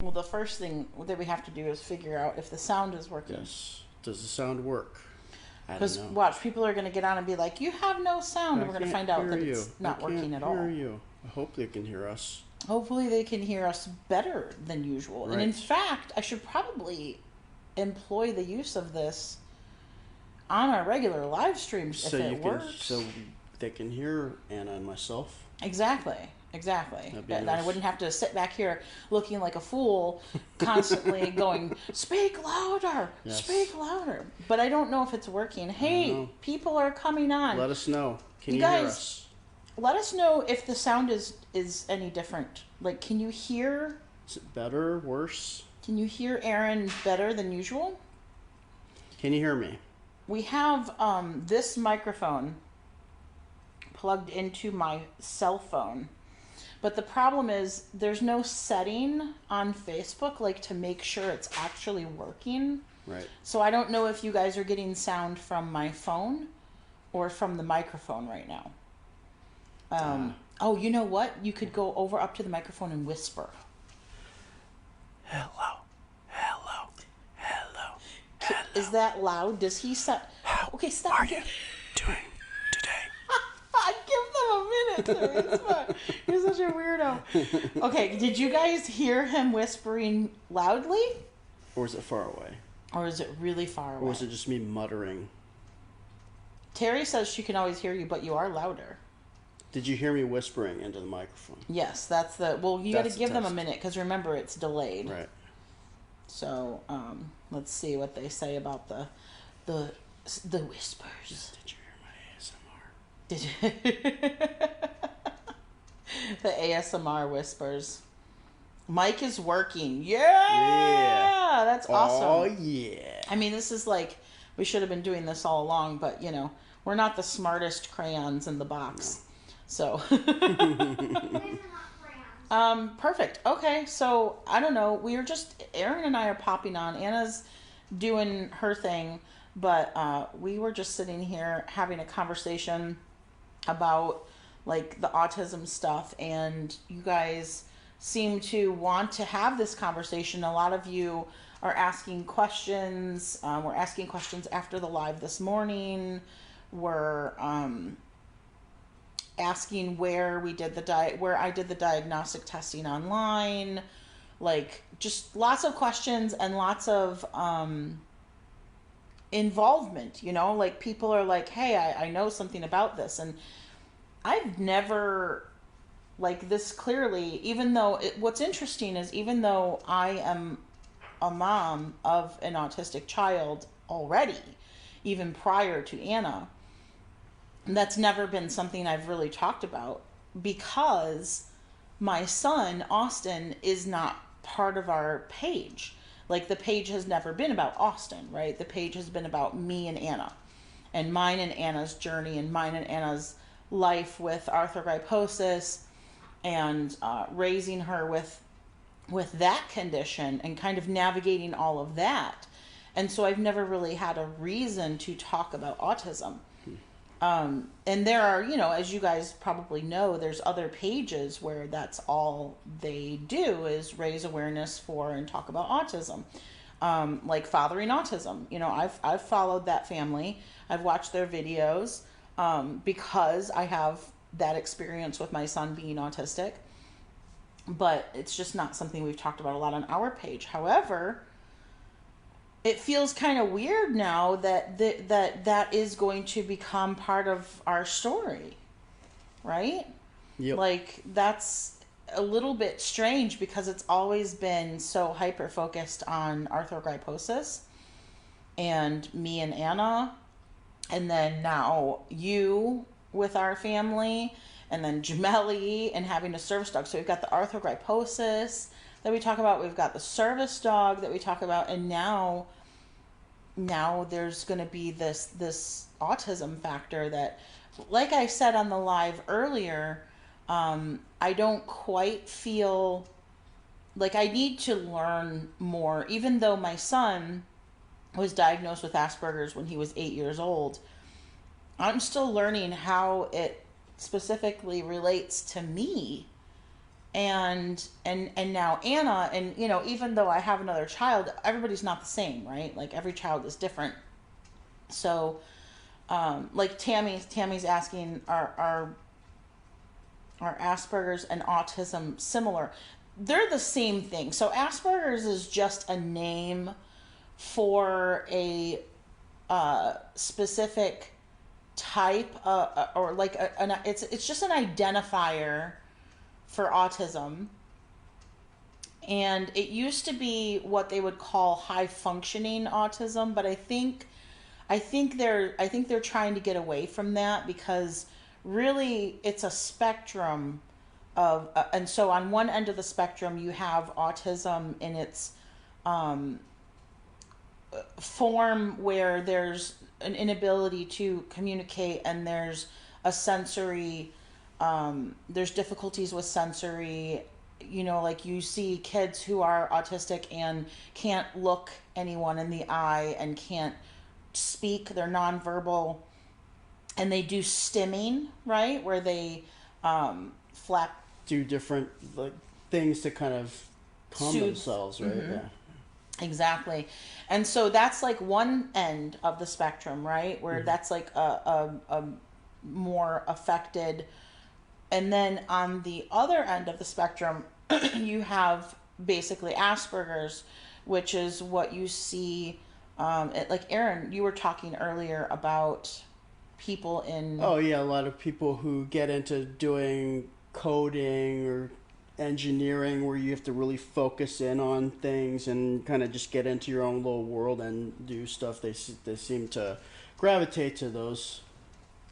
Well, the first thing that we have to do is figure out if the sound is working. Yes. Does the sound work? I don't Because know. watch, people are going to get on and be like, "You have no sound," and we're going to find out that it's not working at all. I can't hear you. I hope they can hear us. Hopefully, they can hear us better than usual. Right. And in fact, I should probably employ the use of this on our regular live streams if it works. So they can hear Anna and myself. Exactly. And nice. I wouldn't have to sit back here looking like a fool, constantly going, "Speak louder, Yes. speak louder." But I don't know if it's working. Hey, people are coming on. Let us know. Can you guys, hear us? Let us know if the sound is any different. Like, can you hear? Is it better, worse? Can you hear Aaron better than usual? Can you hear me? We have this microphone plugged into my cell phone. But the problem is there's no setting on Facebook like to make sure it's actually working. Right. So I don't know if you guys are getting sound from my phone or from the microphone right now. Oh, you know what? You could go over up to the microphone and whisper. Hello. Is that loud? Does he set? Okay, stop. How are you doing today? Give them a minute. It's fine. You're such a weirdo. Okay, did you guys hear him whispering loudly? Or is it far away? Or is it really far away? Or is it just me muttering? Terry says she can always hear you, but you are louder. Did you hear me whispering into the microphone? Yes, that's the... Well, you got to That's the give them a test. minute, because remember, it's delayed. Right. So, let's see what they say about the whispers. Did you hear my ASMR? Did you... the ASMR whispers. Mike is working. Yeah! That's awesome. Oh, yeah. I mean, this is like... We should have been doing this all along, but, you know, we're not the smartest crayons in the box. So... perfect. Okay, so I don't know. We are just Erin and I are popping on. Anna's doing her thing, but we were just sitting here having a conversation about like the autism stuff, and you guys seem to want to have this conversation. A lot of you are asking questions. We're asking questions after the live this morning. We're asking where I did the diagnostic testing online, like just lots of questions and lots of involvement, you know, like people are like, hey, I know something about this, and I've never like this clearly, even though what's interesting is even though I am a mom of an autistic child already, even prior to Anna, that's never been something I've really talked about because my son, Austin, is not part of our page. Like the page has never been about Austin, right? The page has been about me and Anna and mine and Anna's journey and mine and Anna's life with arthrogryposis and raising her with that condition and kind of navigating all of that. And so I've never really had a reason to talk about autism. And there are, you know, as you guys probably know, there's other pages where that's all they do is raise awareness for and talk about autism. Like Fathering Autism. You know, I've followed that family. I've watched their videos because I have that experience with my son being autistic. But it's just not something we've talked about a lot on our page. However, it feels kind of weird now that is going to become part of our story, right? Yep. Like that's a little bit strange because it's always been so hyper focused on arthrogryposis and me and Anna, and then now you with our family, and then Gemelli and having a service dog. So we've got the arthrogryposis that we talk about, we've got the service dog that we talk about, and now there's going to be this autism factor that, like I said on the live earlier, I don't quite feel like I need to learn more, even though my son was diagnosed with Aspergers when he was 8 years old. I'm still learning how it specifically relates to me And now Anna, and even though I have another child, everybody's not the same, right? Like every child is different. So like Tammy's asking, are Asperger's and autism similar? They're the same thing. So Asperger's is just a name for a specific type, or like it's just an identifier for autism. And it used to be what they would call high functioning autism, but I think they're trying to get away from that, because really it's a spectrum of, and so on one end of the spectrum you have autism in its form where there's an inability to communicate, and there's a sensory there's difficulties with sensory. Like you see kids who are autistic and can't look anyone in the eye and can't speak, they're nonverbal, and they do stimming, right, where they flap, Do different like things to kind of calm soothe. themselves, right? Mm-hmm. Yeah. Exactly. And so that's like one end of the spectrum, right, where that's like a more affected. And then on the other end of the spectrum, you have basically Asperger's, which is what you see. Like Aaron, you were talking earlier about people in. Oh yeah, a lot of people who get into doing coding or engineering where you have to really focus in on things and kind of just get into your own little world and do stuff. They seem to gravitate to those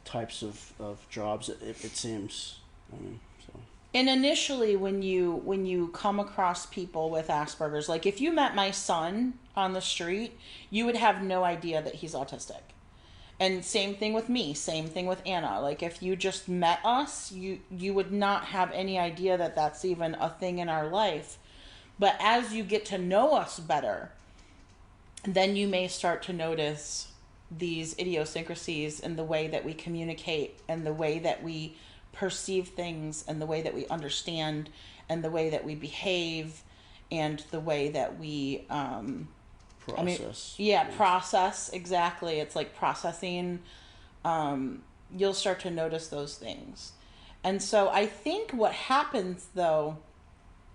types of jobs. It seems. I mean, so. And initially, when you come across people with Asperger's, like if you met my son on the street, you would have no idea that he's autistic. And same thing with me, same thing with Anna. Like if you just met us, you would not have any idea that that's even a thing in our life. But as you get to know us better, then you may start to notice these idiosyncrasies in the way that we communicate, and the way that we perceive things, and the way that we understand, and the way that we behave, and the way that we Process. yeah, process, exactly. It's like processing. You'll start to notice those things. And so I think what happens though,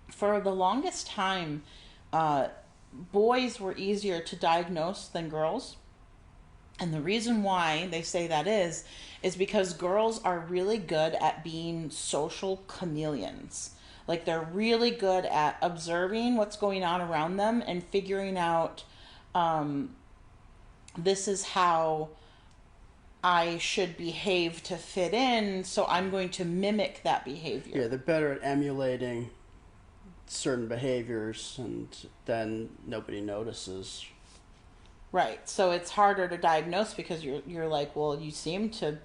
for the longest time, boys were easier to diagnose than girls. And the reason why they say that is because girls are really good at being social chameleons. Like they're really good at observing what's going on around them and figuring out, this is how I should behave to fit in, so I'm going to mimic that behavior. Yeah, they're better at emulating certain behaviors, and then nobody notices. Right. So it's harder to diagnose because you're like, well, you seem to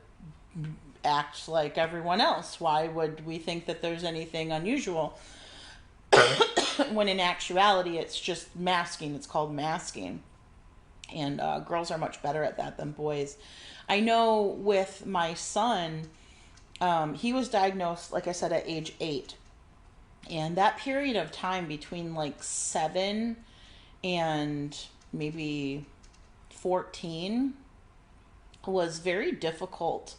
act like everyone else. Why would we think that there's anything unusual? When in actuality, it's just masking. It's called masking. And girls are much better at that than boys. I know with my son, he was diagnosed, like I said, at age 8. And that period of time between like 7 and maybe 14 was very difficult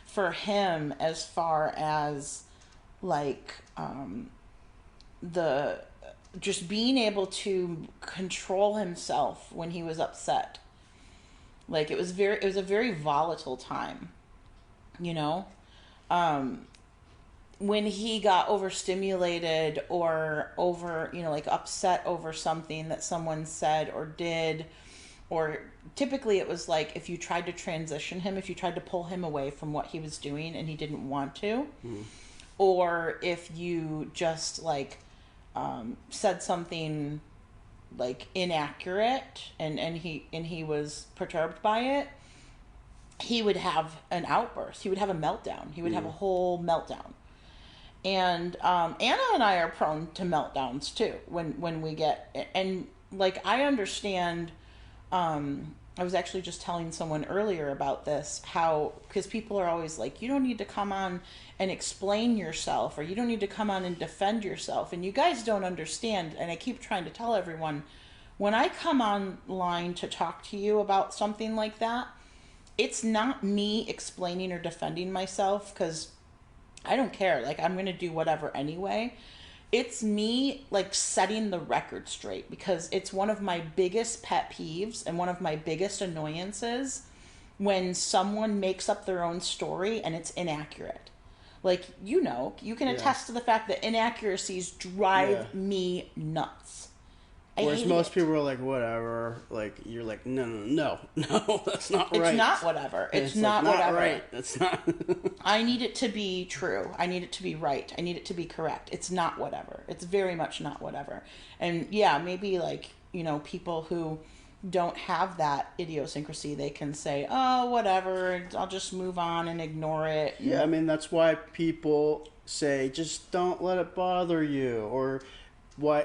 for him, as far as like the just being able to control himself when he was upset. Like it was a very volatile time, you know. When he got overstimulated or like upset over something that someone said or did, or typically it was like if you tried to transition him, if you tried to pull him away from what he was doing and he didn't want to, or if you just like said something like inaccurate and he was perturbed by it, he would have an outburst. He would have a meltdown. He would have a whole meltdown. And Anna and I are prone to meltdowns too when we get, and like I understand I was actually just telling someone earlier about this, how, because people are always like, you don't need to come on and explain yourself, or you don't need to come on and defend yourself. And you guys don't understand. And I keep trying to tell everyone, when I come online to talk to you about something like that, it's not me explaining or defending myself, because I don't care. Like, I'm going to do whatever anyway. It's me, like, setting the record straight, because it's one of my biggest pet peeves and one of my biggest annoyances when someone makes up their own story and it's inaccurate. Like, you can Yeah. attest to the fact that inaccuracies drive Yeah. me nuts. I Whereas hate most it. people are like, whatever. Like, you're like, no, no, no, no, that's not It's right. not whatever. It's It's like, not not whatever. right. That's not. I need it to be true. I need it to be right. I need it to be correct. It's not whatever. It's very much not whatever. And yeah, maybe, like, people who don't have that idiosyncrasy, they can say, oh, whatever, I'll just move on and ignore it. Yeah, I mean, that's why people say, just don't let it bother you. Or why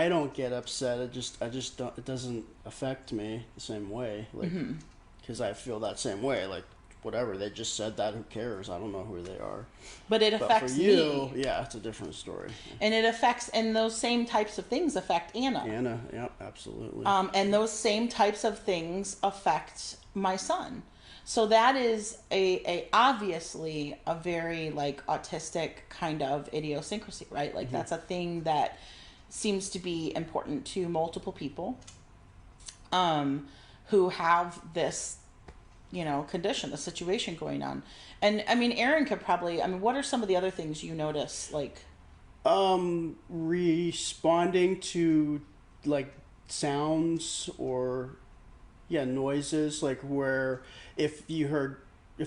I don't get upset. I just don't, it doesn't affect me the same way. Like, because I feel that same way. Like, whatever, they just said that, who cares? I don't know who they are. But it But affects for you, me. yeah, it's a different story. And and those same types of things affect Anna. Anna, yeah, absolutely. And those same types of things affect my son. So that is a obviously a very, like, autistic kind of idiosyncrasy, right? Like, that's a thing that seems to be important to multiple people who have this, condition, the situation going on. And I mean, Aaron could probably, I mean, what are some of the other things you notice? Like, Responding to, like, sounds or, yeah, noises, like, where if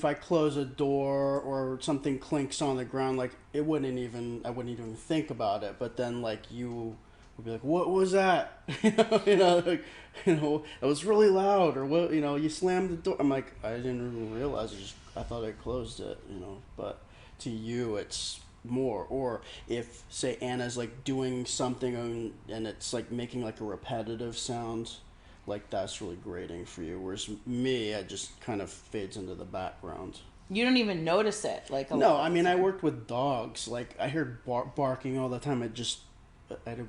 I close a door or something clinks on the ground, like, I wouldn't even think about it. But then, like, you would be like, what was that? Like, it was really loud, or what, you slammed the door. I'm like, I didn't even realize it, I thought I closed it, but to you, it's more. Or if, say, Anna's, like, doing something and it's, like, making, like, a repetitive sound, like, that's really grating for you. Whereas me, it just kind of fades into the background. you don't even notice it. Like, a No, lot I of mean, the I time. worked with dogs. Like, I heard barking all the time. I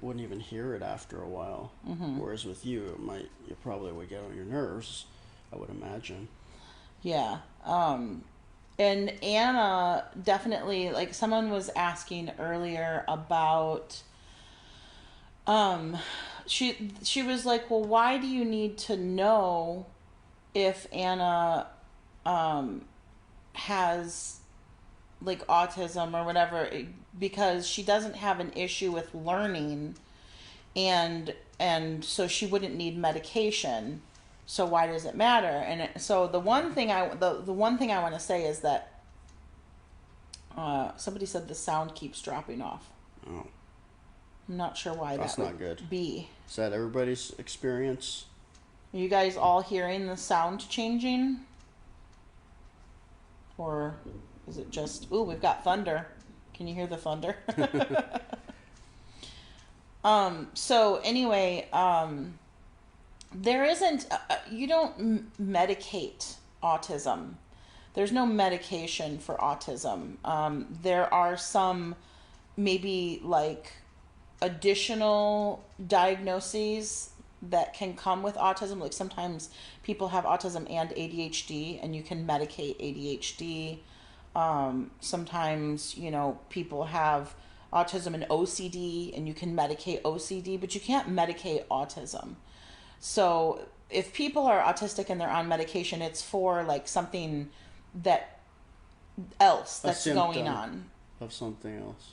wouldn't even hear it after a while. Whereas with you, you probably would get on your nerves, I would imagine. Yeah. And Anna definitely, like, someone was asking earlier about, she was like, well, why do you need to know if Anna has, like, autism or whatever? Because she doesn't have an issue with learning, and so she wouldn't need medication. So why does it matter? So the one thing the one thing I want to say is that somebody said the sound keeps dropping off. Oh, I'm not sure why that's that not would good. be. Is that everybody's experience? Are you guys all hearing the sound changing? Or is it just, ooh, we've got thunder. Can you hear the thunder? So anyway, there isn't, you don't medicate autism. There's no medication for autism. There are some, maybe, like, additional diagnoses that can come with autism. Like, sometimes people have autism and ADHD, and you can medicate ADHD. Sometimes, people have autism and OCD, and you can medicate OCD, but you can't medicate autism. So if people are autistic and they're on medication, it's for, like, something that else A that's going symptom on. of something else.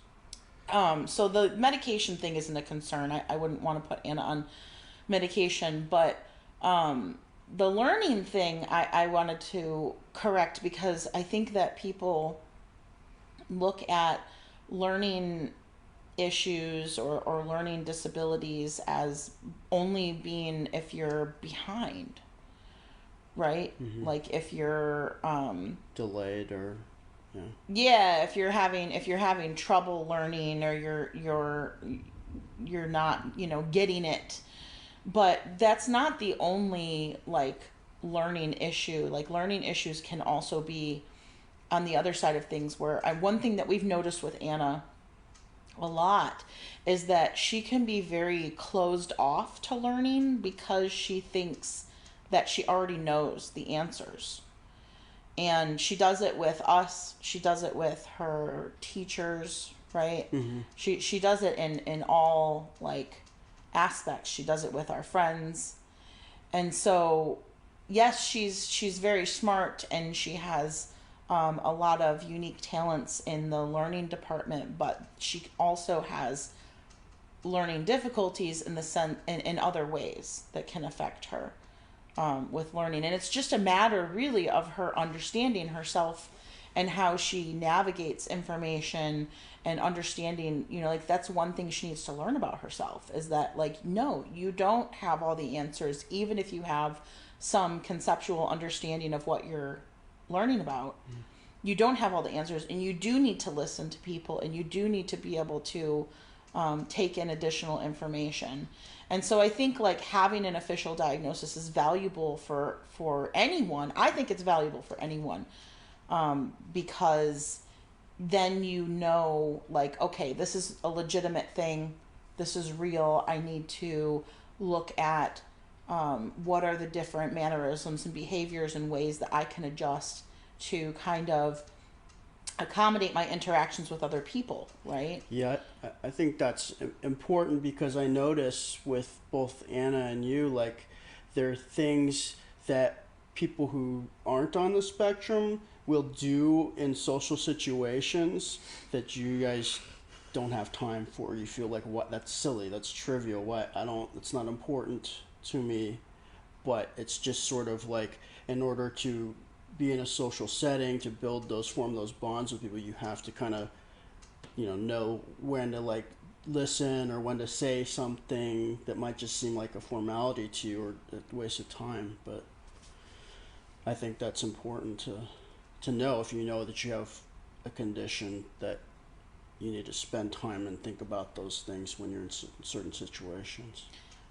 So the medication thing isn't a concern. I wouldn't want to put Anna on medication, but the learning thing I wanted to correct, because I think that people look at learning issues or learning disabilities as only being if you're behind, right? Like, if you're Delayed, or, yeah. yeah, if you're having trouble learning, or you're not, getting it. But that's not the only, like, learning issue. Like learning issues can also be on the other side of things where one thing that we've noticed with Anna a lot is that she can be very closed off to learning because she thinks that she already knows the answers. And she does it with us, she does it with her teachers, right? Mm-hmm. She does it in all like aspects. She does it with our friends. And so yes, she's very smart and she has a lot of unique talents in the learning department, but she also has learning difficulties in the in other ways that can affect her with learning. And it's just a matter really of her understanding herself and how she navigates information and understanding, like that's one thing she needs to learn about herself is that like, no, you don't have all the answers, even if you have some conceptual understanding of what you're learning about. You don't have all the answers, and you do need to listen to people, and you do need to be able to take in additional information. And so I think like having an official diagnosis is valuable for anyone. I think it's valuable for anyone because then like, okay, this is a legitimate thing. This is real. I need to look at what are the different mannerisms and behaviors and ways that I can adjust to kind of accommodate my interactions with other people, right? Yeah, I think that's important because I notice with both Anna and you, like, there are things that people who aren't on the spectrum will do in social situations that you guys don't have time for. You feel like, what? That's silly. That's trivial. What? It's not important to me. But it's just sort of like, in order to be in a social setting, to form those bonds with people, you have to kind of, know when to like listen or when to say something that might just seem like a formality to you or a waste of time. But I think that's important to know if you know that you have a condition that you need to spend time and think about those things when you're in certain situations.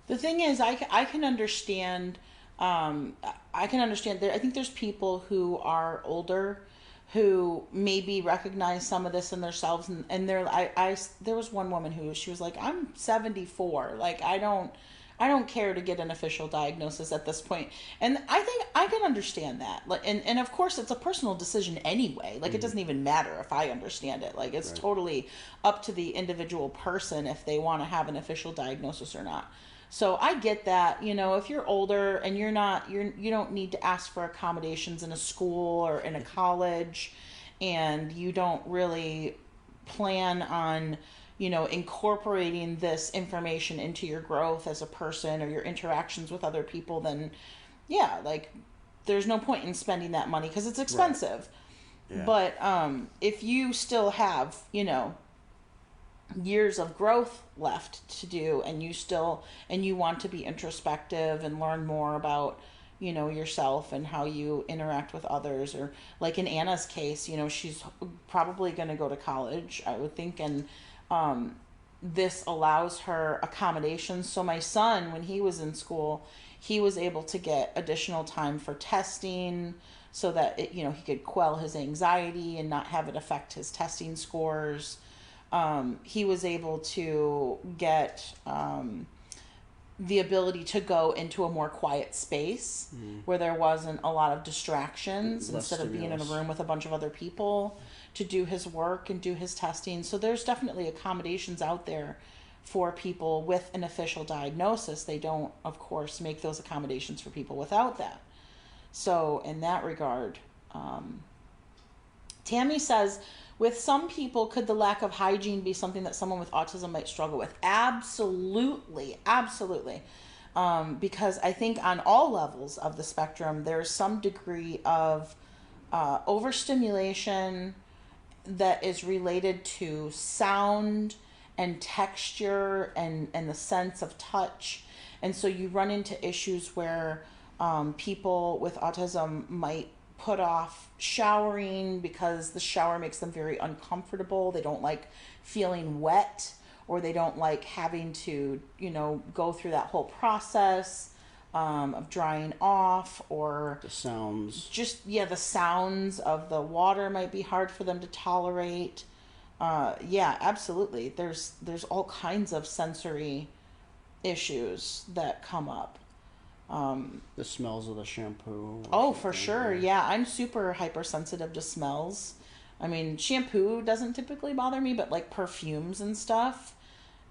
The thing is, I can understand. I can understand that. I think there's people who are older who maybe recognize some of this in themselves, and there was one woman who she was like, I'm 74, like I don't care to get an official diagnosis at this point. And I think I can understand that. Like, and of course it's a personal decision anyway. Like, it doesn't even matter if I understand it. Like, it's Right. totally up to the individual person if they want to have an official diagnosis or not. So I get that, if you're older and you don't need to ask for accommodations in a school or in a college, and you don't really plan on, incorporating this information into your growth as a person or your interactions with other people, then yeah, like there's no point in spending that money because it's expensive. Right. Yeah. But if you still have, years of growth left to do, and you want to be introspective and learn more about yourself and how you interact with others, or like in Anna's case, she's probably going to go to college, I would think, and this allows her accommodations. So my son, when he was in school, he was able to get additional time for testing so that he could quell his anxiety and not have it affect his testing scores. He was able to get the ability to go into a more quiet space where there wasn't a lot of distractions, Less instead of being in a stimulus. room with a bunch of other people to do his work and do his testing. So there's definitely accommodations out there for people with an official diagnosis. They don't, of course, make those accommodations for people without that. So in that regard, Tammy says, with some people, could the lack of hygiene be something that someone with autism might struggle with? Absolutely, absolutely. Because I think on all levels of the spectrum, there's some degree of overstimulation that is related to sound and texture and the sense of touch. And so you run into issues where people with autism might put off showering because the shower makes them very uncomfortable. They don't like feeling wet, or they don't like having to, go through that whole process. of drying off, or The sounds. just, yeah, the sounds of the water might be hard for them to tolerate. Yeah, absolutely. There's all kinds of sensory issues that come up. The smells of the shampoo. Oh, for sure. Yeah, I'm super hypersensitive to smells. I mean, shampoo doesn't typically bother me, but like perfumes and stuff,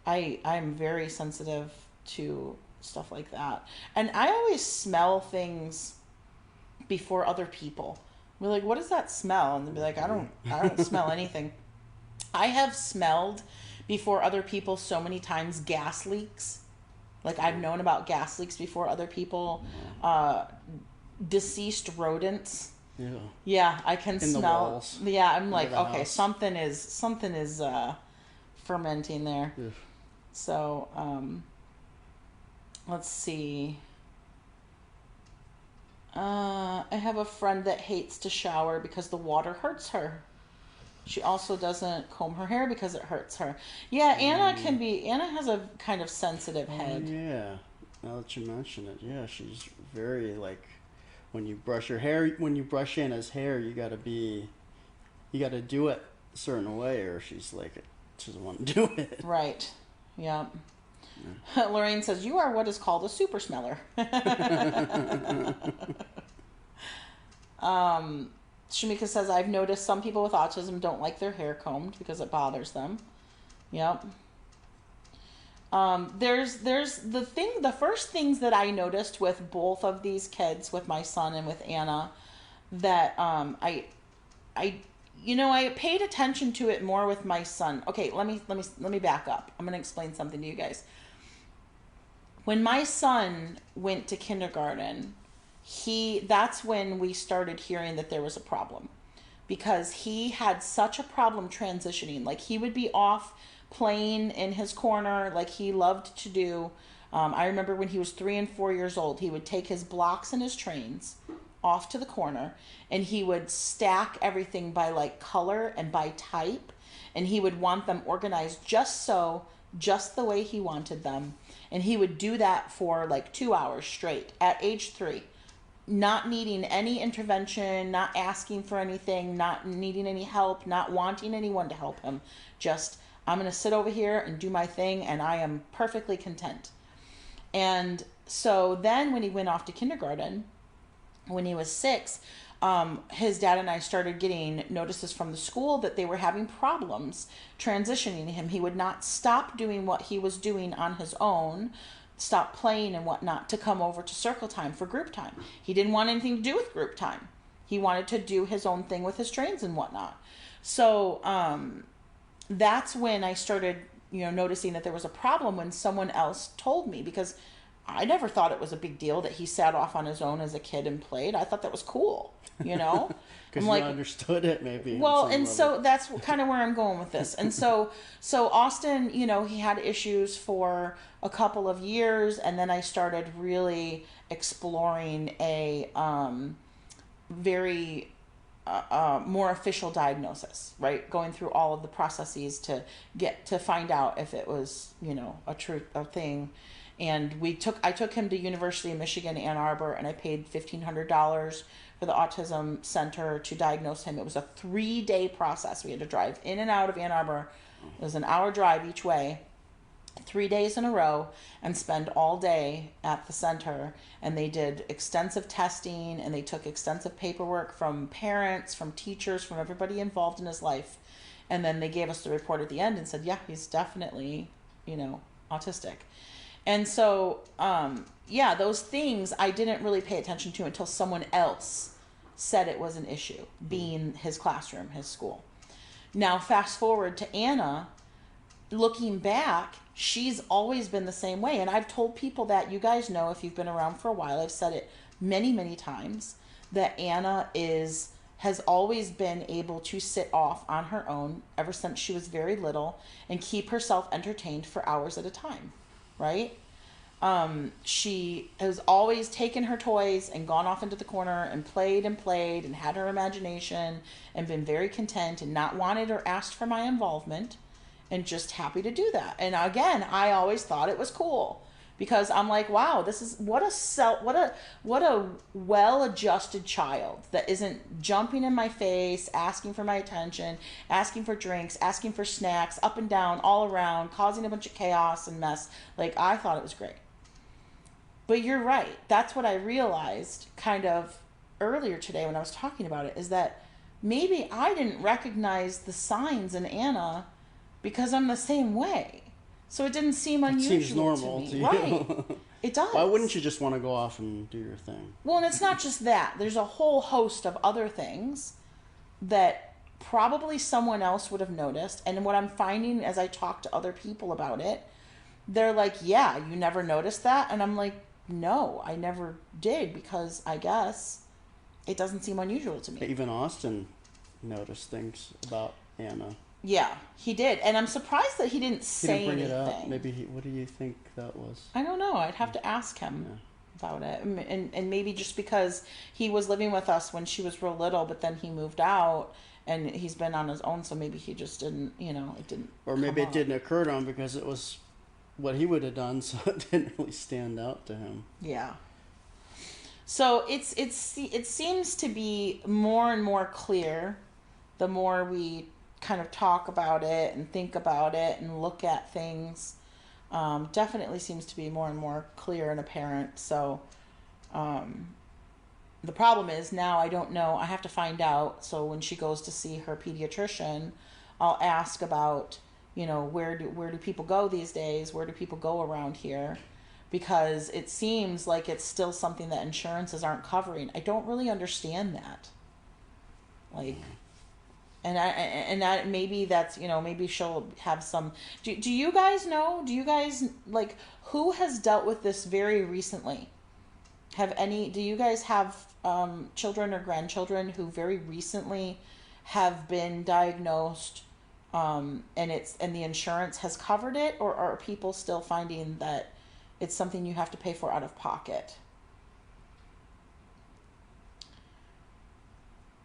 I'm very sensitive to stuff like that. And I always smell things before other people. We're like, what does that smell? And they'll be like, I don't smell anything. I have smelled before other people so many times gas leaks. Like I've known about gas leaks before other people. Deceased rodents. Yeah. Yeah, I can In smell. the walls. Yeah, I'm like, the okay, house. something is fermenting there. Ugh. So, let's see. I have a friend that hates to shower because the water hurts her. She also doesn't comb her hair because it hurts her. Yeah, Anna has a kind of sensitive head. Yeah. Now that you mention it, yeah, she's very like when you brush her hair, when you brush Anna's hair, you gotta do it a certain way, or she's like, she doesn't want to do it. Right. Yeah. Lorraine says, you are what is called a super smeller. Shamika says, I've noticed some people with autism don't like their hair combed because it bothers them. Yep. There's the first things that I noticed with both of these kids, with my son and with Anna, that I I paid attention to it more with my son. Okay, let me back up. I'm going to explain something to you guys. When my son went to kindergarten, that's when we started hearing that there was a problem, because he had such a problem transitioning. Like, he would be off playing in his corner like he loved to do. I remember when he was 3 and 4 years old, he would take his blocks and his trains off to the corner, and he would stack everything by like color and by type, and he would want them organized just the way he wanted them. And he would do that for like 2 hours straight at age 3, not needing any intervention, not asking for anything, not needing any help, not wanting anyone to help him. Just, I'm going to sit over here and do my thing, and I am perfectly content. And so then when he went off to kindergarten, when he was 6, his dad and I started getting notices from the school that they were having problems transitioning him. He would not stop doing what he was doing on his own, stop playing and whatnot, to come over to circle time for group time. He didn't want anything to do with group time. He wanted to do his own thing with his trains and whatnot. So that's when I started, noticing that there was a problem, when someone else told me, because I never thought it was a big deal that he sat off on his own as a kid and played. I thought that was cool, Because you like, understood it, maybe. Well, and so that's kind of where I'm going with this. And so Austin, he had issues for a couple of years, and then I started really exploring a very more official diagnosis, right? Going through all of the processes to find out if it was, a thing. And I took him to University of Michigan, Ann Arbor, and I paid $1,500 for the Autism Center to diagnose him. It was a 3-day process. We had to drive in and out of Ann Arbor. It was an hour drive each way, 3 days in a row, and spend all day at the center. And they did extensive testing, and they took extensive paperwork from parents, from teachers, from everybody involved in his life. And then they gave us the report at the end and said, yeah, he's definitely, autistic. And so, those things I didn't really pay attention to until someone else said it was an issue, being his classroom, his school. Now, fast forward to Anna. Looking back, she's always been the same way. And I've told people that, you guys know, if you've been around for a while, I've said it many, many times, that Anna has always been able to sit off on her own ever since she was very little and keep herself entertained for hours at a time. Right? She has always taken her toys and gone off into the corner and played and had her imagination and been very content and not wanted or asked for my involvement, and just happy to do that. And again, I always thought it was cool, because I'm like, wow, this is what a well-adjusted child that isn't jumping in my face, asking for my attention, asking for drinks, asking for snacks, up and down, all around, causing a bunch of chaos and mess. Like, I thought it was great. But you're right. That's what I realized kind of earlier today when I was talking about it, is that maybe I didn't recognize the signs in Anna because I'm the same way. So it didn't seem It unusual seems normal to me. to you. Right. It does. Why wouldn't you just want to go off and do your thing? Well, and it's not just that. There's a whole host of other things that probably someone else would have noticed. And what I'm finding as I talk to other people about it, they're like, yeah, you never noticed that? And I'm like, no, I never did, because I guess it doesn't seem unusual to me. Even Austin noticed things about Anna. Yeah, he did. And I'm surprised that he didn't He say didn't bring anything. it up. Maybe what do you think that was? I don't know. I'd have to ask him about it. And maybe just because he was living with us when she was real little, but then he moved out and he's been on his own, so maybe he just didn't, it didn't. Or maybe come it didn't occur to him because it was what he would have done, so it didn't really stand out to him. Yeah. So it seems to be more and more clear the more we kind of talk about it and think about it and look at things. Definitely seems to be more and more clear and apparent. So the problem is now I don't know. I have to find out. So when she goes to see her pediatrician, I'll ask about, where do people go these days? Where do people go around here? Because it seems like it's still something that insurances aren't covering. I don't really understand that. Like, and I maybe that's, maybe she'll have some. Do you guys know? Do you guys, like, who has dealt with this very recently? Do you guys have children or grandchildren who very recently have been diagnosed, and the insurance has covered it, or are people still finding that it's something you have to pay for out of pocket?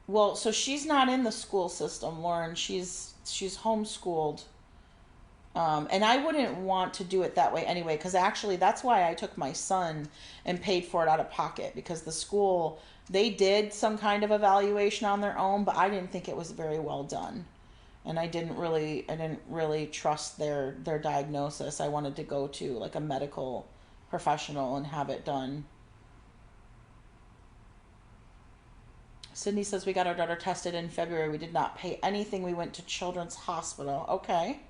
Well, so she's not in the school system, Lauren. She's homeschooled. And I wouldn't want to do it that way anyway, because actually that's why I took my son and paid for it out of pocket, because the school, they did some kind of evaluation on their own, but I didn't think it was very well done. And I didn't really trust their diagnosis. I wanted to go to like a medical professional and have it done. Sydney says, we got our daughter tested in February. We did not pay anything. We went to Children's Hospital. Okay.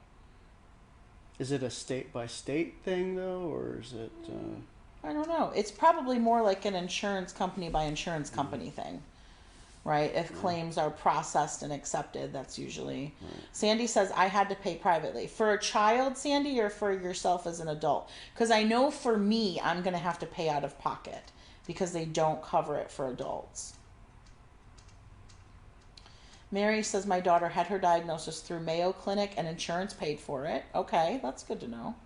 Is it a state-by-state thing, though, or is it... I don't know. It's probably more like an insurance company by insurance company thing, right? If claims are processed and accepted, that's usually... Right. Sandy says, I had to pay privately. For a child, Sandy, or for yourself as an adult? Because I know for me, I'm going to have to pay out of pocket because they don't cover it for adults. Mary says, my daughter had her diagnosis through Mayo Clinic and insurance paid for it. Okay, that's good to know.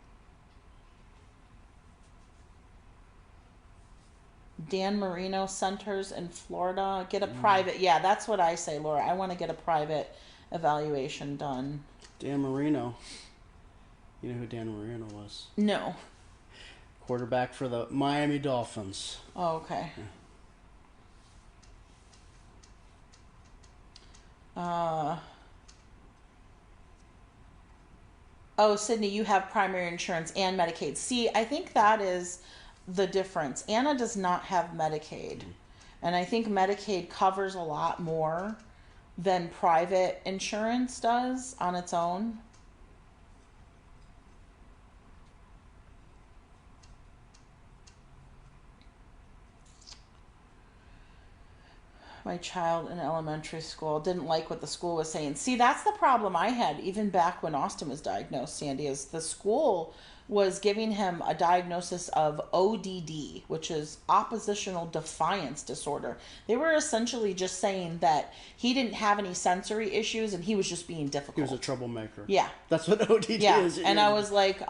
Dan Marino Centers in Florida. Get a private. Yeah, that's what I say, Laura. I want to get a private evaluation done. Dan Marino. You know who Dan Marino was? No. Quarterback for the Miami Dolphins. Oh, okay. Yeah. Oh, Sydney, you have primary insurance and Medicaid. See, I think that is the difference. Anna does not have Medicaid. And I think Medicaid covers a lot more than private insurance does on its own. My child in elementary school didn't like what the school was saying. See, that's the problem I had even back when Austin was diagnosed, Sandy, is the school was giving him a diagnosis of ODD, which is oppositional defiance disorder. They were essentially just saying that he didn't have any sensory issues and he was just being difficult. He was a troublemaker. Yeah. That's what ODD is. And I was like,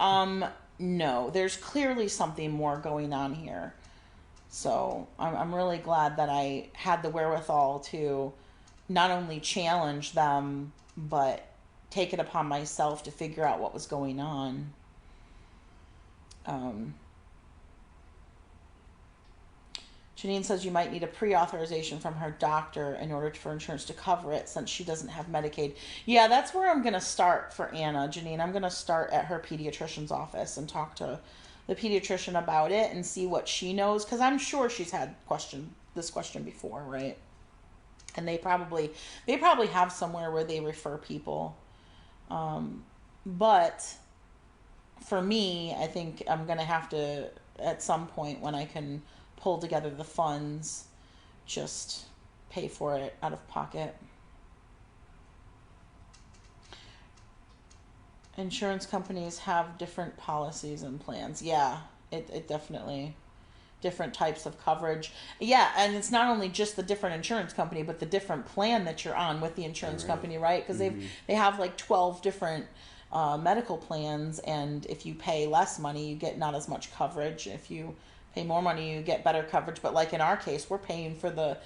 no, there's clearly something more going on here. So I'm really glad that I had the wherewithal to not only challenge them, but take it upon myself to figure out what was going on. Janine says you might need a pre-authorization from her doctor in order for insurance to cover it since she doesn't have Medicaid. Yeah, that's where I'm going to start for Anna, Janine. I'm going to start at her pediatrician's office and talk to the pediatrician about it and see what she knows, because I'm sure she's had this question before, right? And they probably have somewhere where they refer people. But for me, I think I'm going to have to, at some point when I can pull together the funds, just pay for it out of pocket. Insurance companies have different policies and plans. Yeah, it definitely, different types of coverage. Yeah, and it's not only just the different insurance company, but the different plan that you're on with the insurance company, right? Because they have like 12 different medical plans, and if you pay less money, you get not as much coverage. If you pay more money, you get better coverage. But like in our case, we're paying for the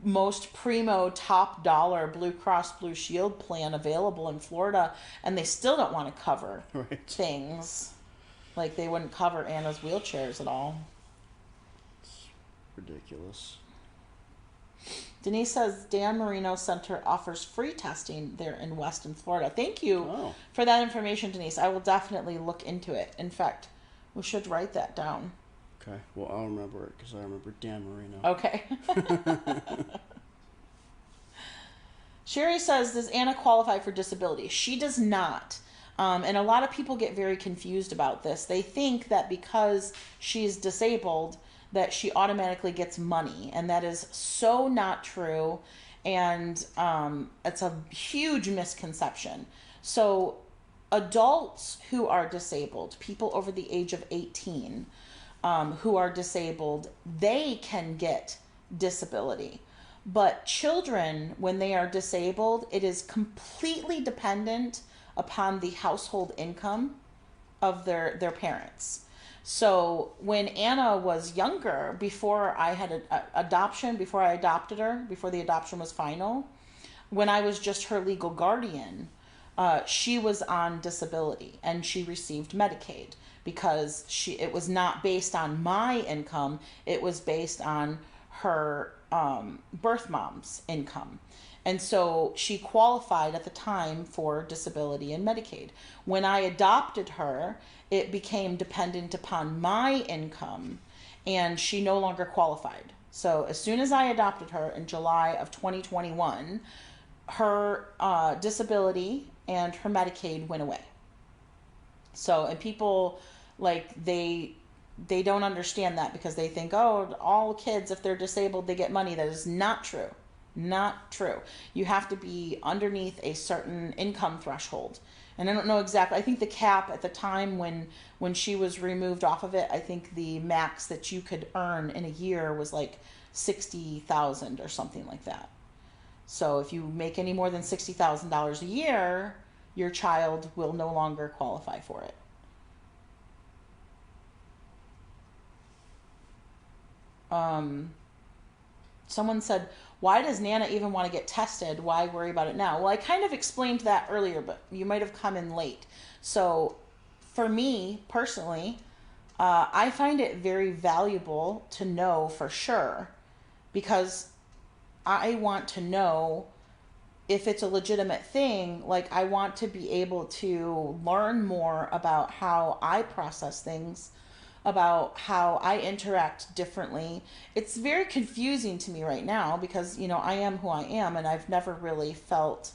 most primo top dollar Blue Cross Blue Shield plan available in Florida, and they still don't want to cover things. Like they wouldn't cover Anna's wheelchairs at all. It's ridiculous. Denise says Dan Marino Center offers free testing there in Weston, Florida. Thank you for that information, Denise. I will definitely look into it. In fact, we should write that down. Okay. Well, I'll remember it because I remember Dan Marino. Okay. Sherry says, does Anna qualify for disability? She does not. And a lot of people get very confused about this. They think that because she's disabled, that she automatically gets money. And that is so not true. And it's a huge misconception. So adults who are disabled, people over the age of 18, who are disabled, they can get disability. But children, when they are disabled, it is completely dependent upon the household income of their parents. So when Anna was younger, before I had adoption, before I adopted her, before the adoption was final, when I was just her legal guardian, she was on disability and she received Medicaid because it was not based on my income, it was based on her birth mom's income. And so she qualified at the time for disability and Medicaid. When I adopted her, it became dependent upon my income and she no longer qualified. So as soon as I adopted her in July of 2021, her disability and her Medicaid went away. So, and people, like, they don't understand that because they think, oh, all kids, if they're disabled, they get money. That is not true. Not true. You have to be underneath a certain income threshold. And I don't know exactly. I think the cap at the time when she was removed off of it, I think the max that you could earn in a year was like $60,000 or something like that. So if you make any more than $60,000 a year, your child will no longer qualify for it. Someone said, why does Nana even want to get tested? Why worry about it now? Well, I kind of explained that earlier, but you might have come in late. So for me personally, I find it very valuable to know for sure because I want to know if it's a legitimate thing. Like, I want to be able to learn more about how I process things, about how I interact differently. It's very confusing to me right now because, you know, I am who I am and I've never really felt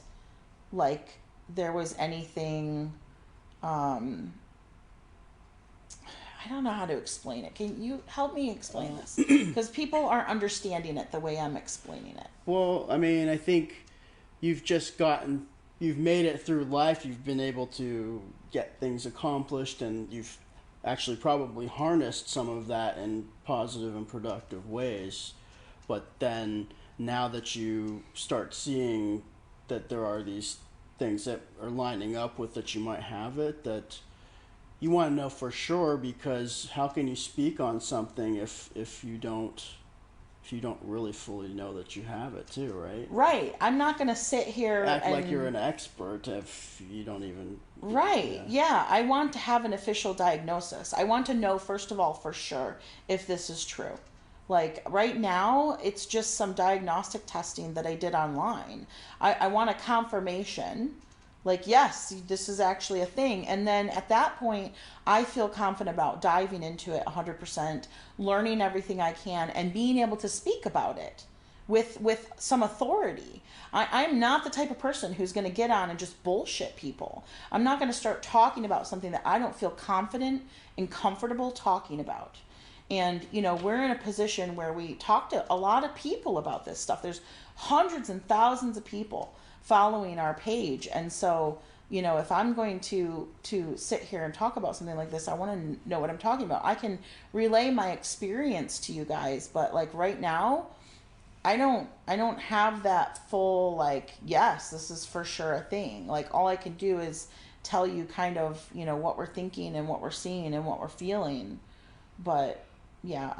like there was anything, I don't know how to explain it. Can you help me explain this? Because people aren't understanding it the way I'm explaining it. Well, I mean, I think you've made it through life. You've been able to get things accomplished and you've actually probably harnessed some of that in positive and productive ways. But then now that you start seeing that there are these things that are lining up with that you might have it, that you want to know for sure, because how can you speak on something if you don't really fully know that you have it too, right? Right. I'm not going to sit here act like you're an expert if you don't even... Right. Yeah. I want to have an official diagnosis. I want to know, first of all, for sure, if this is true. Like right now, it's just some diagnostic testing that I did online. I want a confirmation, like, yes, this is actually a thing. And then at that point, I feel confident about diving into it 100%, learning everything I can, and being able to speak about it with some authority. I'm not the type of person who's going to get on and just bullshit people. I'm not going to start talking about something that I don't feel confident and comfortable talking about. And, we're in a position where we talk to a lot of people about this stuff. There's hundreds and thousands of people following our page. And so, if I'm going to sit here and talk about something like this, I want to know what I'm talking about. I can relay my experience to you guys, but like right now, I don't have that full, like, yes, this is for sure a thing. Like all I can do is tell you kind of, what we're thinking and what we're seeing and what we're feeling. But yeah,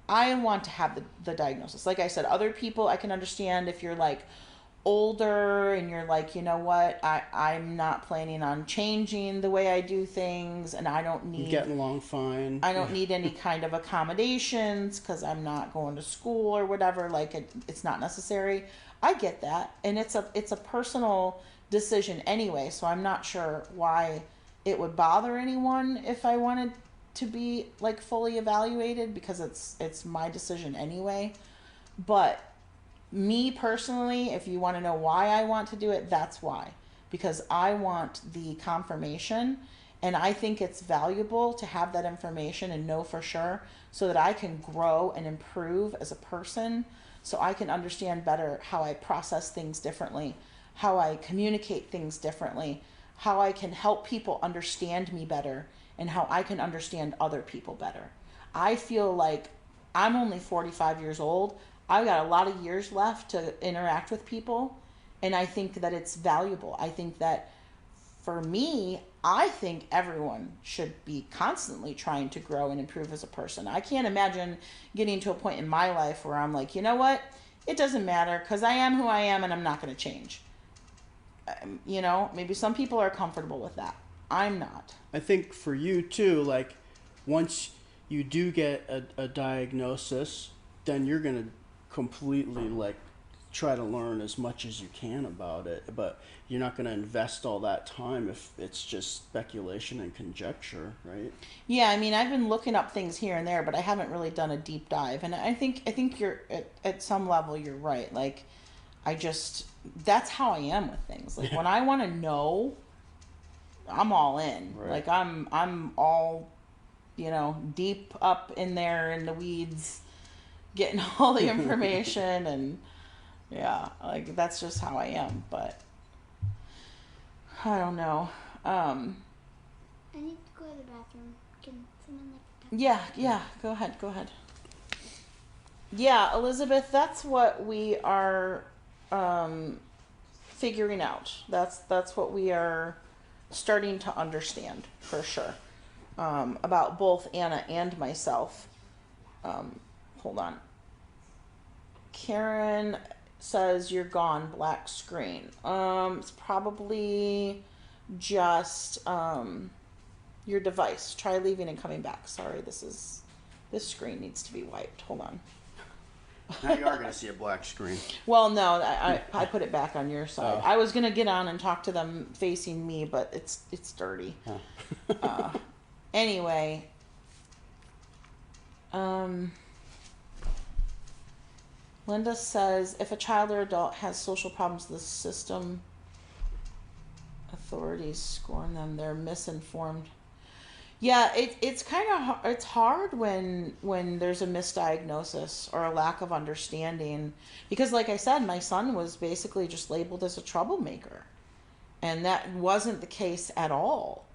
I want to have the diagnosis. Like I said, other people I can understand if you're like older and you're like, what, I'm not planning on changing the way I do things, and I don't need getting along fine. I don't need any kind of accommodations because I'm not going to school or whatever. Like it's not necessary. I get that, and it's a personal decision anyway. So I'm not sure why it would bother anyone if I wanted to be like fully evaluated, because it's my decision anyway. But me personally, if you want to know why I want to do it, that's why. Because I want the confirmation, and I think it's valuable to have that information and know for sure, so that I can grow and improve as a person, so I can understand better how I process things differently, how I communicate things differently, how I can help people understand me better, and how I can understand other people better. I feel like I'm only 45 years old. I've got a lot of years left to interact with people, and I think that it's valuable. I think that for me, I think everyone should be constantly trying to grow and improve as a person. I can't imagine getting to a point in my life where I'm like, you know what? It doesn't matter because I am who I am and I'm not going to change. Maybe some people are comfortable with that. I'm not. I think for you too, like once you do get a diagnosis, then you're going to completely like try to learn as much as you can about it, but you're not going to invest all that time if it's just speculation and conjecture, right? Yeah, I mean, I've been looking up things here and there, but I haven't really done a deep dive. And I think you're at some level you're right. Like that's how I am with things. Like when I want to know, I'm all in. Right. Like I'm all, deep up in there in the weeds, getting all the information. And yeah, like that's just how I am. But I don't know. I need to go to the bathroom. Can someone Yeah, go ahead. Yeah, Elizabeth, that's what we are figuring out. That's what we are starting to understand for sure, about both Anna and myself. Hold on. Karen says you're gone, black screen. It's probably just your device. Try leaving and coming back. Sorry, this screen needs to be wiped. Hold on. Now you are going to see a black screen. Well, no, I put it back on your side. I was going to get on and talk to them facing me, but it's dirty. Anyway, Linda says, if a child or adult has social problems, the system authorities scorn them. They're misinformed. Yeah, it's kind of it's hard when there's a misdiagnosis or a lack of understanding, because like I said, my son was basically just labeled as a troublemaker, and that wasn't the case at all.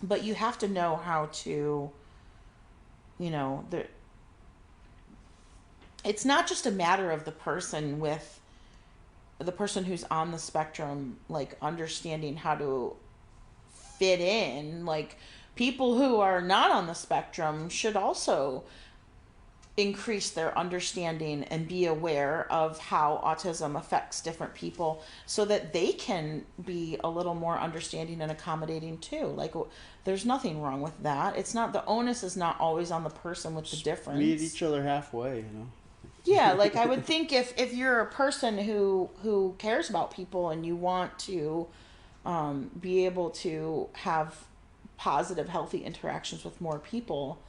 But you have to know how to, it's not just a matter of the person who's on the spectrum, like understanding how to fit in. Like people who are not on the spectrum should also increase their understanding and be aware of how autism affects different people so that they can be a little more understanding and accommodating too. Like, there's nothing wrong with that. It's not, the onus is not always on the person with the difference. Meet each other halfway, you know. Yeah, like I would think if you're a person who cares about people and you want to be able to have positive, healthy interactions with more people,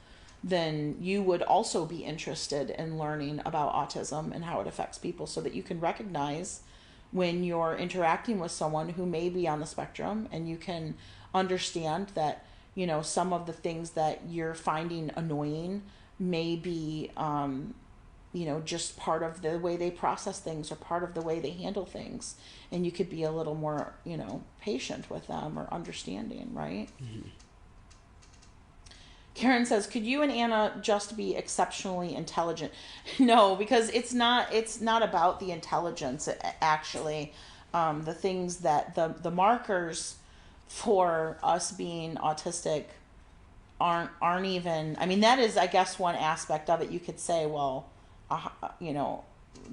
then you would also be interested in learning about autism and how it affects people so that you can recognize when you're interacting with someone who may be on the spectrum, and you can understand that, you know, some of the things that you're finding annoying may be, you know, just part of the way they process things or part of the way they handle things. And you could be a little more, you know, patient with them or understanding, right? Mm-hmm. Karen says, could you and Anna just be exceptionally intelligent? No, because it's not about the intelligence, actually. The things that the markers for us being autistic aren't even, I mean, that is, I guess, one aspect of it. You could say, well, you know,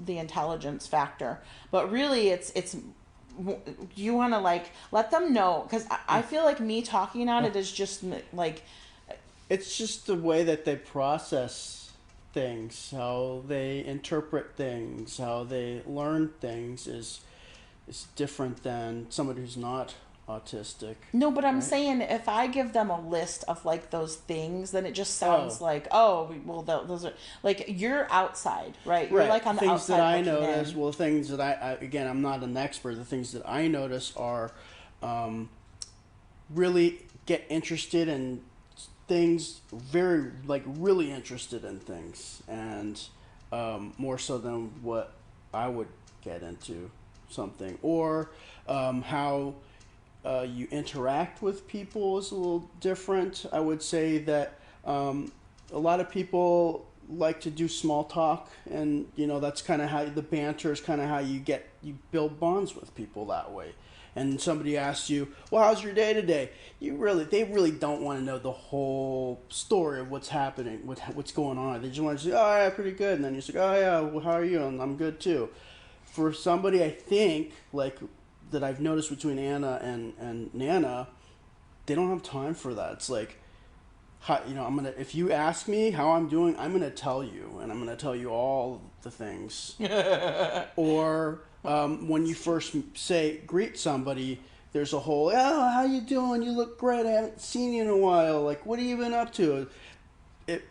the intelligence factor, but really it's you want to like let them know, because I feel like me talking on it is just like, it's just the way that they process things, how they interpret things, how they learn things is different than somebody who's not autistic. No, but I'm saying if I give them a list of like those things, then it just sounds like, oh, well, those are like, you're outside, right? You're like on the things outside. That I notice, well, things that I again, I'm not an expert. The things that I notice are really get interested in things, very like really interested in things, and more so than what I would get into something, or how you interact with people is a little different. I would say that a lot of people like to do small talk, and you know, that's kind of how the banter is kind of how you build bonds with people that way. And somebody asks you, well, how's your day today? They really don't want to know the whole story of what's happening, what's going on. They just want to say, oh yeah, pretty good. And then you're like, oh yeah, well, how are you? And I'm good too. For somebody, I think, like, that I've noticed between Anna and Nana, they don't have time for that. It's like, you know, if you ask me how I'm doing, I'm gonna tell you, and I'm gonna tell you all the things. Or when you first greet somebody, there's a whole, oh, how you doing? You look great. I haven't seen you in a while. Like, what have you been up to?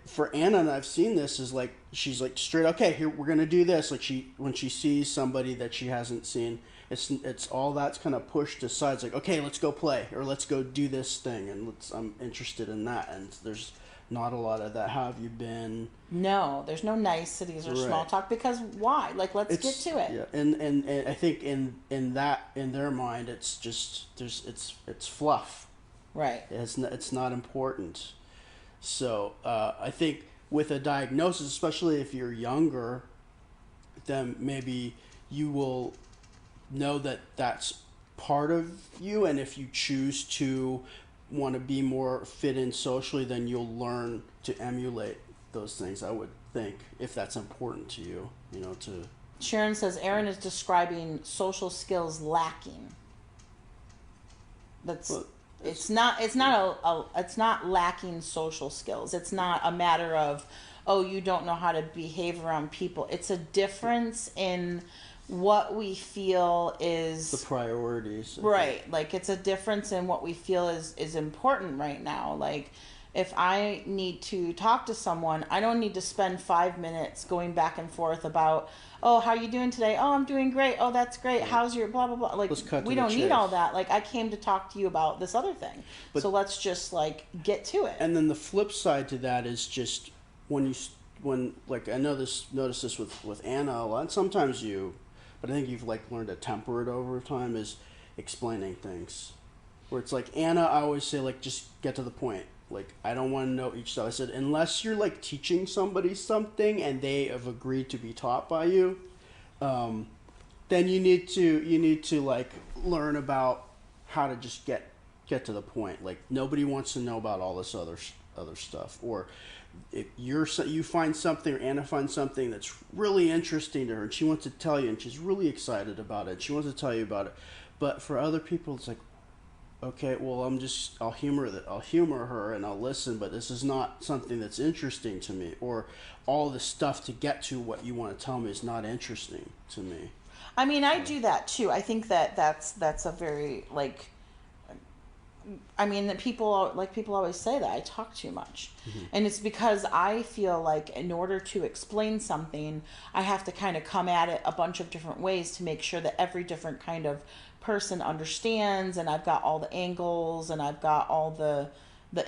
For Anna, and I've seen this, is like, she's like straight, okay, here, we're gonna do this. Like, when she sees somebody that she hasn't seen, it's all that's kind of pushed aside. It's like, okay, let's go play, or let's go do this thing, and I'm interested in that. And there's not a lot of that. How have you been? No, there's no niceties or small talk, because why? Like, let's get to it. Yeah, and I think in their mind, it's just it's fluff. Right. It's not important. So I think with a diagnosis, especially if you're younger, then maybe you will know that that's part of you, and if you choose to want to be more fit in socially, then you'll learn to emulate those things, I would think, if that's important to you, you know, to... Sharon says Aaron is describing social skills lacking. It's not lacking social skills. It's not a matter of, oh, you don't know how to behave around people. It's a difference in what we feel is the priorities, right? Like, it's a difference in what we feel is important right now. Like, if I need to talk to someone, I don't need to spend 5 minutes going back and forth about, oh, how are you doing today? Oh, I'm doing great. Oh, that's great. How's your blah blah blah? Like, we don't need all that. Like, I came to talk to you about this other thing, so let's just like get to it. And then the flip side to that is just when like, I notice this with Anna a lot. And sometimes but I think you've like learned to temper it over time, is explaining things. Where it's like, Anna, I always say, like, just get to the point. Like, I don't want to know each stuff. I said, unless you're like teaching somebody something and they have agreed to be taught by you, then you need to like learn about how to just get to the point. Like, nobody wants to know about all this other stuff. Or if you find something, or Anna finds something that's really interesting to her, and she wants to tell you, and she's really excited about it, she wants to tell you about it. But for other people, it's like, okay, well, I'll humor her and I'll listen, but this is not something that's interesting to me, or all the stuff to get to what you want to tell me is not interesting to me. I mean, I do that too. I think that's a very, like, I mean, that people always say that I talk too much. And it's because I feel like in order to explain something, I have to kind of come at it a bunch of different ways to make sure that every different kind of person understands, and I've got all the angles, and I've got all the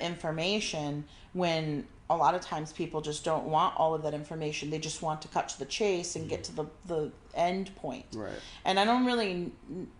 information, when a lot of times people just don't want all of that information. They just want to cut to the chase and get to the end point. Right. And I don't really,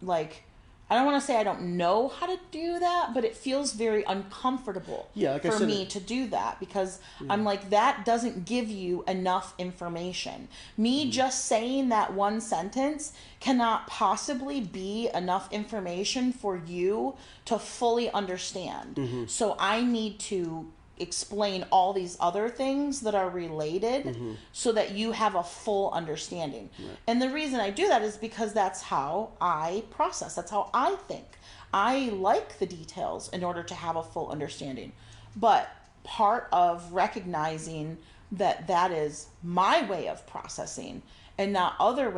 like, I don't want to say I don't know how to do that, but it feels very uncomfortable for me to do that, because I'm like, that doesn't give you enough information. Me just saying that one sentence cannot possibly be enough information for you to fully understand. So I need to explain all these other things that are related so that you have a full understanding. And the reason I do that is because that's how I process. That's how I think. I like the details in order to have a full understanding. But part of recognizing that that is my way of processing and not other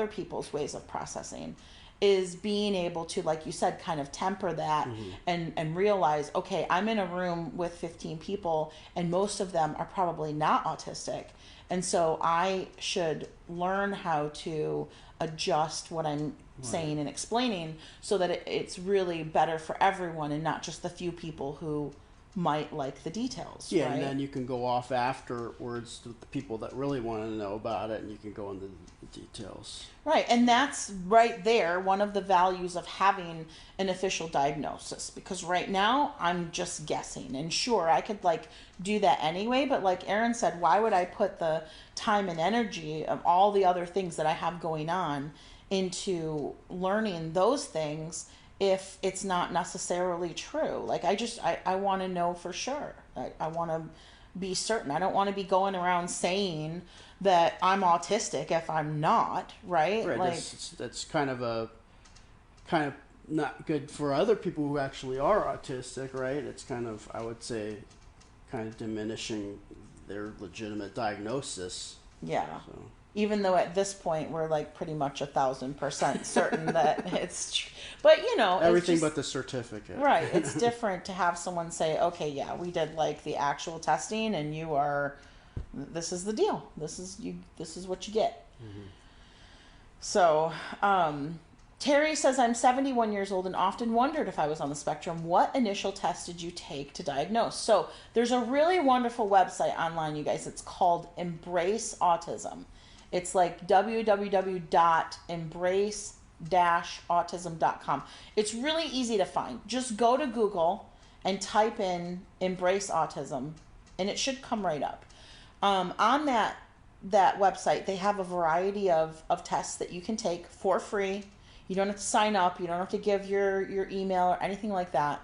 people's ways of processing is being able to, like you said, kind of temper that and realize, okay, I'm in a room with 15 people and most of them are probably not autistic. And so I should learn how to adjust what I'm saying and explaining so that it's really better for everyone and not just the few people who might like the details. Yeah, right? And then you can go off afterwards to the people that really want to know about it, and you can go into the details. Right, and that's right there one of the values of having an official diagnosis, because right now I'm just guessing, and sure, I could like do that anyway, but like Erin said, why would I put the time and energy of all the other things that I have going on into learning those things if it's not necessarily true? Like, I want to know for sure. I want to be certain. I don't want to be going around saying that I'm autistic if I'm not, right? Right. Like, that's kind of not good for other people who actually are autistic, right? It's kind of, I would say, kind of diminishing their legitimate diagnosis. yeah. So. Even though at this point we're like pretty much 1,000% certain that it's true. But you know, everything but the certificate. Right. It's different to have someone say, okay, yeah, we did like the actual testing and this is the deal. This is what you get. So, Terry says, I'm 71 years old and often wondered if I was on the spectrum. What initial test did you take to diagnose? So there's a really wonderful website online, you guys. It's called Embrace Autism. It's like www.embrace-autism.com. It's really easy to find. Just go to Google and type in Embrace Autism, and it should come right up. On that website, they have a variety of tests that you can take for free. You don't have to sign up. You don't have to give your email or anything like that.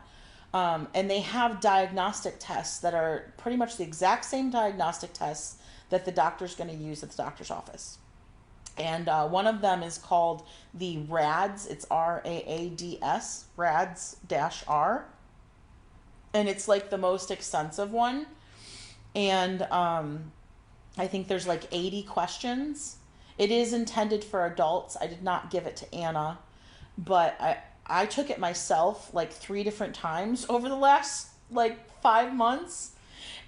And they have diagnostic tests that are pretty much the exact same diagnostic tests that the doctor's going to use at the doctor's office. And one of them is called the RADS. It's RAADS, RADS-R. And it's like the most extensive one. And I think there's like 80 questions. It is intended for adults. I did not give it to Anna, but I took it myself like 3 different times over the last like 5 months.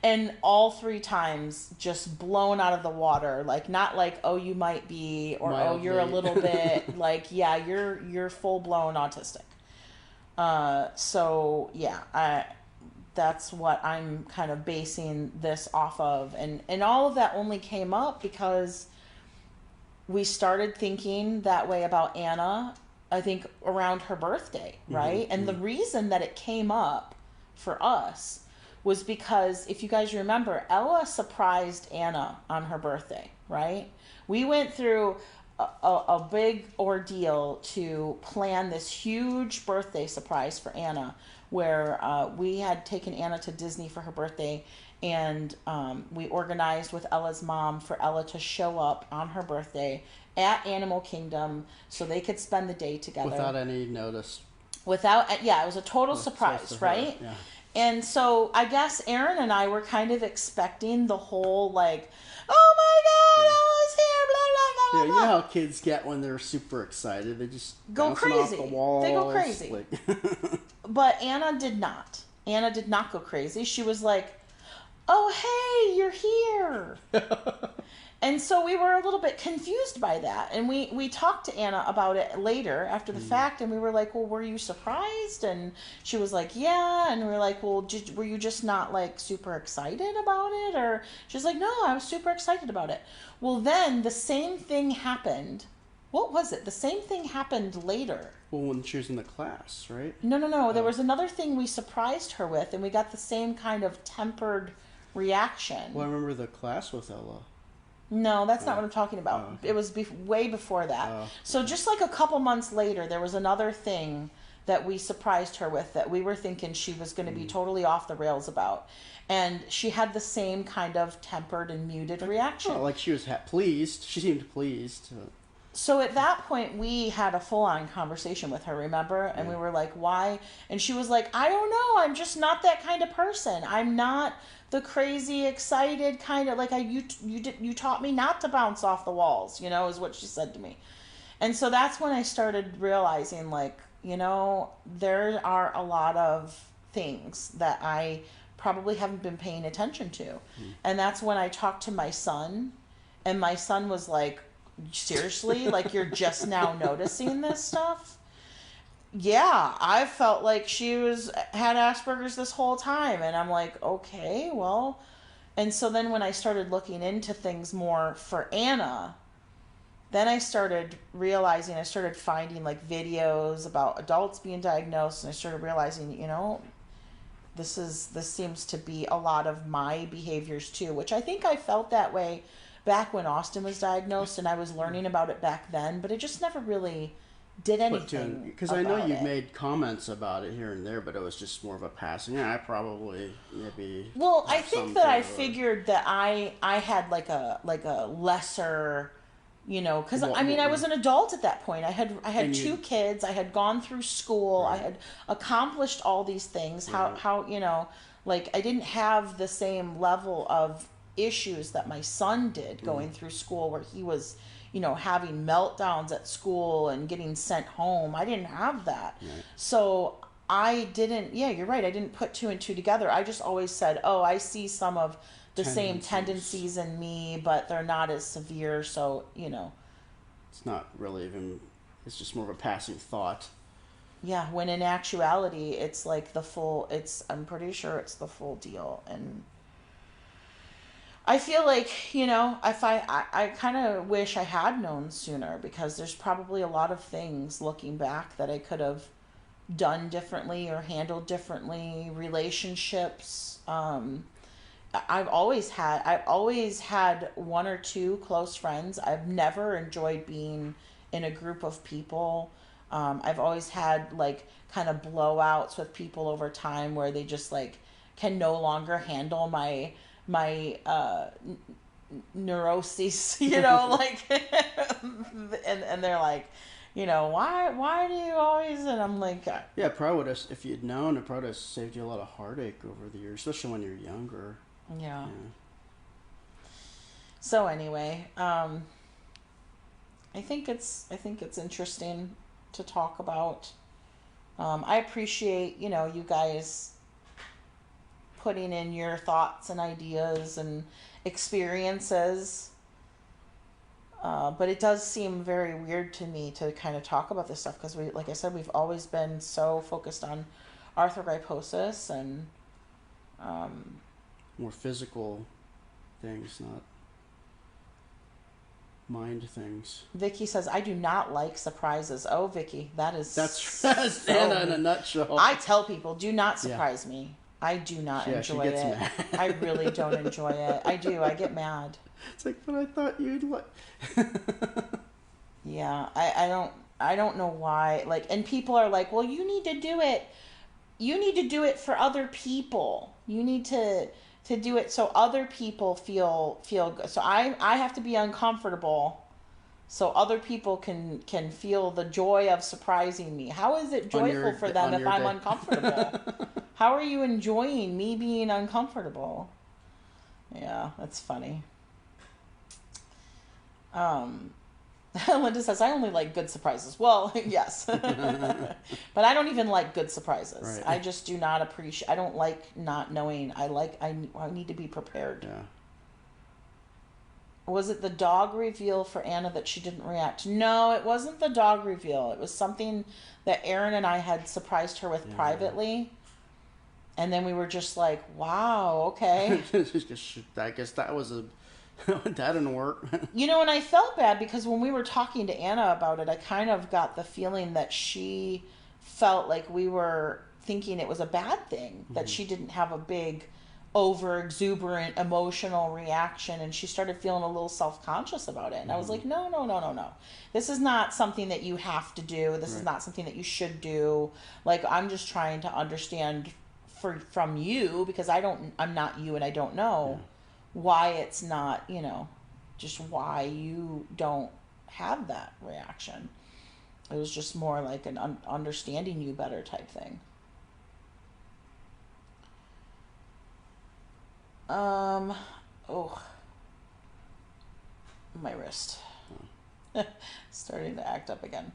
And all 3 times just blown out of the water. Like, not like, oh, you might be, or mildly. Oh, you're a little bit. Like, yeah, you're full blown autistic. So yeah, that's what I'm kind of basing this off of, and all of that only came up because we started thinking that way about Anna, I think around her birthday, right? And the reason that it came up for us was because, if you guys remember, Ella surprised Anna on her birthday, right? We went through a big ordeal to plan this huge birthday surprise for Anna, where we had taken Anna to Disney for her birthday, And we organized with Ella's mom for Ella to show up on her birthday at Animal Kingdom so they could spend the day together. Without any notice. Yeah, it was a total surprise, right? Yeah. And so I guess Aaron and I were kind of expecting the whole like, oh my God, Ella's here, blah, blah, blah, Yeah, blah. you know how kids get when they're super excited. They just Go bouncing crazy. off the walls. They go crazy. Like But Anna did not. Anna did not go crazy. She was like, oh, hey, you're here. And so we were a little bit confused by that. And we talked to Anna about it later after the fact. And we were like, well, were you surprised? And she was like, yeah. And we were like, well, were you just not like super excited about it? Or she's like, no, I was super excited about it. Well, then the same thing happened. What was it? The same thing happened later. well, when she was in the class, right? No. There was another thing we surprised her with, and we got the same kind of tempered reaction. Well, I remember the class with Ella. No, that's not what I'm talking about. Oh, okay. It was way before that. Oh, So just like a couple months later, there was another thing that we surprised her with that we were thinking she was going to be totally off the rails about. And she had the same kind of tempered and muted reaction. Oh, like she was pleased. She seemed pleased. So at that point, we had a full-on conversation with her, remember? And we were like, why? And she was like, I don't know. I'm just not that kind of person. I'm not the crazy, excited kind of, like, you taught me not to bounce off the walls, you know, is what she said to me. And so that's when I started realizing, like, you know, there are a lot of things that I probably haven't been paying attention to. And that's when I talked to my son, and my son was like, seriously? Like, you're just now noticing this stuff? Yeah, I felt like she had Asperger's this whole time. And I'm like, okay, well. And so then when I started looking into things more for Anna, then I started realizing, I started finding like videos about adults being diagnosed, and I started realizing, you know, this seems to be a lot of my behaviors too, which I think I felt that way back when Austin was diagnosed, and I was learning about it back then, but it just never really did anything. Because I know you've it. made comments about it here and there, but it was just more of a passing. Yeah, I probably maybe. Well, I think that I too, or- figured that I had like a lesser, you know, because I mean I was an adult at that point. I had And two kids. I had gone through school. I had accomplished all these things. How you know, like I didn't have the same level of issues that my son did going through school, where he was, you know, having meltdowns at school and getting sent home. I didn't have that. Right. So I didn't, yeah, you're right. I didn't put two and two together. I just always said, oh, I see some of the same tendencies in me, but they're not as severe. So, you know. It's not really even, it's just more of a passing thought. Yeah, when in actuality, it's like I'm pretty sure it's the full deal. And I feel like, you know, if I kind of wish I had known sooner, because there's probably a lot of things looking back that I could have done differently or handled differently. Relationships. I've always had one or two close friends. I've never enjoyed being in a group of people. I've always had like kind of blowouts with people over time where they just like can no longer handle my neuroses, you know, like, and they're like, you know, why do you always, and I'm like, Yeah, probably would have, if you'd known, it probably would have saved you a lot of heartache over the years, especially when you're younger. yeah. So anyway, I think it's interesting to talk about. I appreciate, you know, you guys putting in your thoughts and ideas and experiences. But it does seem very weird to me to kind of talk about this stuff, because like I said, we've always been so focused on arthrogryposis and More physical things, not mind things. Vicky says, I do not like surprises. Oh, Vicky, that's That's Anna in a nutshell. I tell people, do not surprise me. I do not Yeah, she enjoy gets it. mad. I really don't enjoy it. I do. I get mad. It's like, but I thought you'd like. Yeah, I don't know why. Like, and people are like, well, you need to do it. You need to do it for other people. You need to to do it so other people feel good. So I have to be uncomfortable so other people can feel the joy of surprising me. How is it joyful for them if I'm uncomfortable? How are you enjoying me being uncomfortable? Yeah, that's funny. Linda says, I only like good surprises. Well, yes. But I don't even like good surprises. Right. I just do not appreciate, I don't like not knowing. I need to be prepared. Yeah. Was it the dog reveal for Anna that she didn't react? No, it wasn't the dog reveal. It was something that Erin and I had surprised her with privately. And then we were just like, wow, okay. I guess that was that didn't work. You know, and I felt bad because when we were talking to Anna about it, I kind of got the feeling that she felt like we were thinking it was a bad thing, that she didn't have a big, over exuberant emotional reaction, and she started feeling a little self-conscious about it. And I was like, no. This is not something that you have to do. This is not something that you should do. Like, I'm just trying to understand from you, because I'm not you and I don't know why it's not, just why you don't have that reaction. It was just more like an understanding you better type thing. My wrist. Starting to act up again.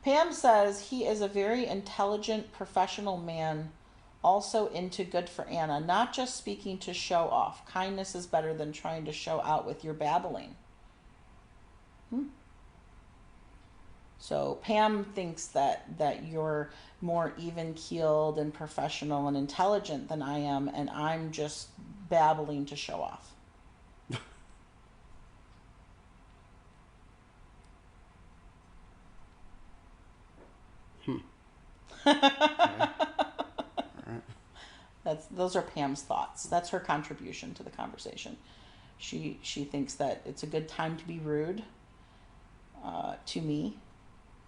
Pam says he is a very intelligent professional man, also into good for Anna, not just speaking to show off. Kindness is better than trying to show out with your babbling. So Pam thinks that you're more even-keeled and professional and intelligent than I am, and I'm just babbling to show off. Those are Pam's thoughts. That's her contribution to the conversation. She thinks that it's a good time to be rude to me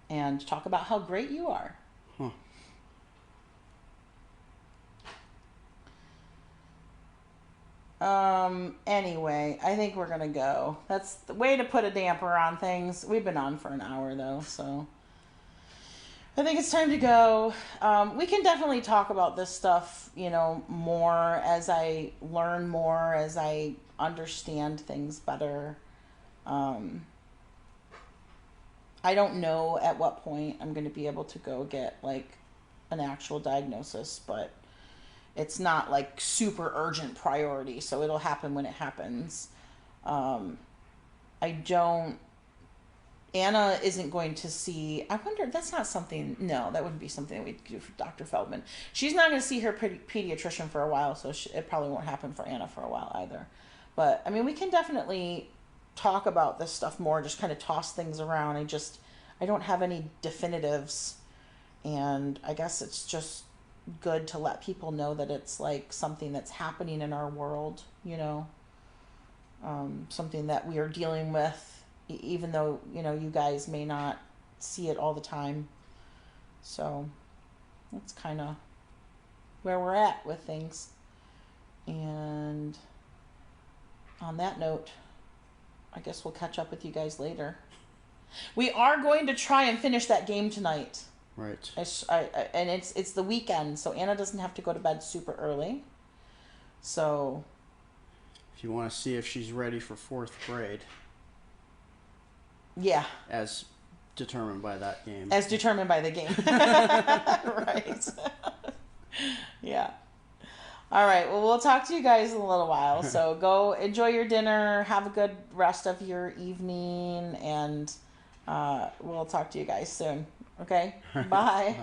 and talk about how great you are. Anyway, I think we're gonna go. That's the way to put a damper on things. We've been on for an hour though, so I think it's time to go. We can definitely talk about this stuff, more as I learn more, as I understand things better. I don't know at what point I'm going to be able to go get like an actual diagnosis, but it's not like super urgent priority, so it'll happen when it happens. Anna isn't going to see, I wonder, that's not something, no, that wouldn't be something that we'd do for Dr. Feldman. She's not going to see her pediatrician for a while, so it probably won't happen for Anna for a while either. But, I mean, we can definitely talk about this stuff more, just kind of toss things around. I don't have any definitives, and I guess it's just good to let people know that it's like something that's happening in our world, something that we are dealing with, even though, you guys may not see it all the time. So that's kind of where we're at with things. And on that note, I guess we'll catch up with you guys later. We are going to try and finish that game tonight. Right. And it's the weekend, so Anna doesn't have to go to bed super early. So if you want to see if she's ready for 4th grade. Yeah. As determined by that game. As determined by the game. Right. Yeah. All right. Well, we'll talk to you guys in a little while. So go enjoy your dinner. Have a good rest of your evening. And we'll talk to you guys soon. Okay? Bye.